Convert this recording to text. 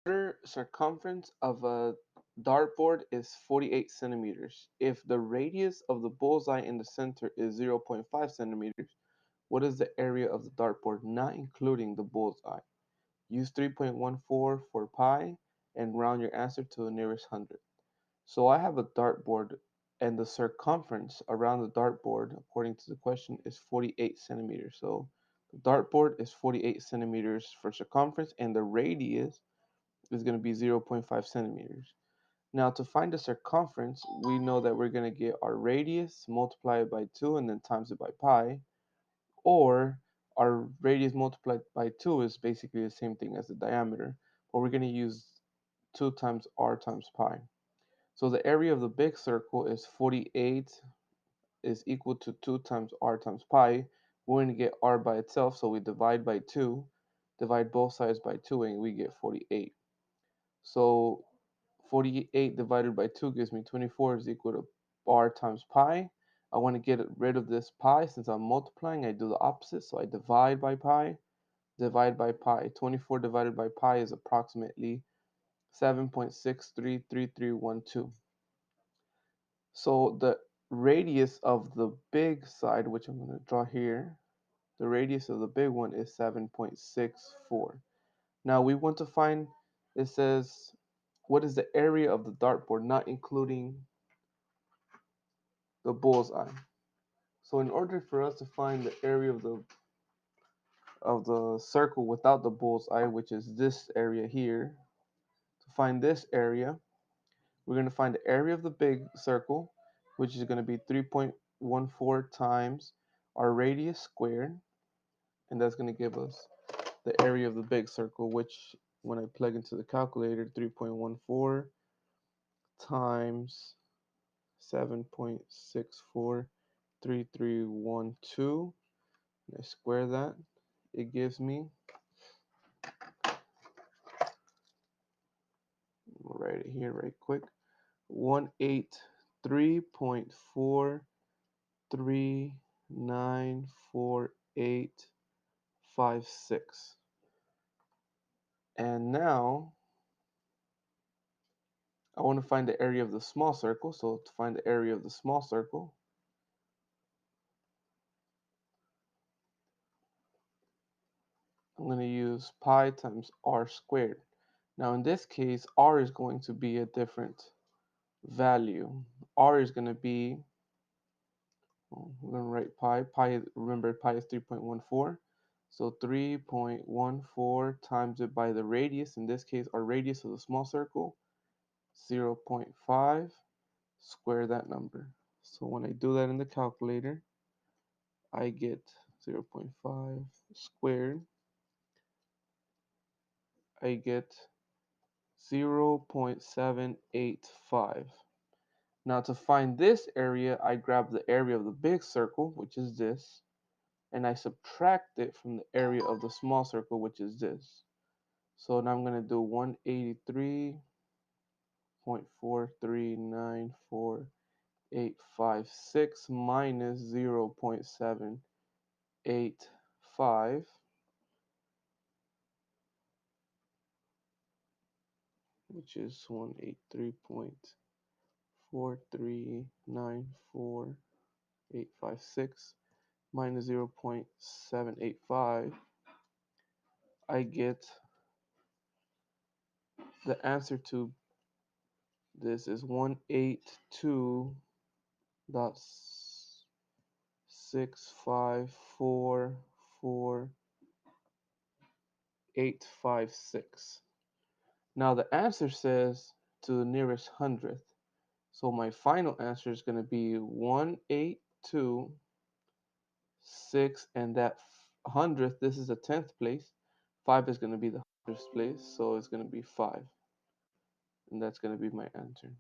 Outer circumference of a dartboard is 48 centimeters. If the radius of the bullseye in the center is 0.5 centimeters, what is the area of the dartboard not including the bullseye? Use 3.14 for pi and round your answer to the nearest hundredth. So I have a dartboard and the circumference around the dartboard, according to the question, is 48 centimeters. So the dartboard is 48 centimeters for circumference and the radius is going to be 0.5 centimeters. Now to find the circumference, we know that we're going to get our radius, multiply it by 2, and then times it by pi. Or our radius multiplied by 2 is basically the same thing as the diameter, but we're going to use 2 times r times pi. So the area of the big circle is 48 is equal to 2 times r times pi. We're going to get r by itself, so we divide by 2, divide both sides by 2, and we get 48. So 48 divided by 2 gives me 24 is equal to r times pi. I want to get rid of this pi. Since I'm multiplying, I do the opposite. So I divide by pi, divide by pi. 24 divided by pi is approximately 7.633312. So the radius of the big side, which I'm going to draw here, the radius of the big one is 7.64. Now we want to find, it says, what is the area of the dartboard, not including the bullseye. So in order for us to find the area of the circle without the bullseye, which is this area here, to find this area, we're going to find the area of the big circle, which is going to be 3.14 times our radius squared, and that's going to give us the area of the big circle, which when I plug into the calculator, 3.14 times 7.643312, and I square that, it gives me, I'll write it here right quick, 183.43994856. And now I want to find the area of the small circle. So to find the area of the small circle, I'm going to use pi times r squared. Now in this case, r is going to be a different value. R is going to be, we're going to write pi. Pi, remember, pi is 3.14. So 3.14 times it by the radius. In this case, our radius of the small circle, 0.5. Square that number. So when I do that in the calculator, I get 0.5 squared. I get 0.785. Now to find this area, I grab the area of the big circle, which is this, and I subtract it from the area of the small circle, which is this. So now I'm going to do 183.4394856 minus 0.785, which is 183.4394856 minus 0.785. I get the answer to this is 182.6544856. Now the answer says to the nearest hundredth. So my final answer is going to be 182.6, and that hundredth, this is the 10th place. 5 is going to be the hundredth place, so it's going to be 5. And that's going to be my answer.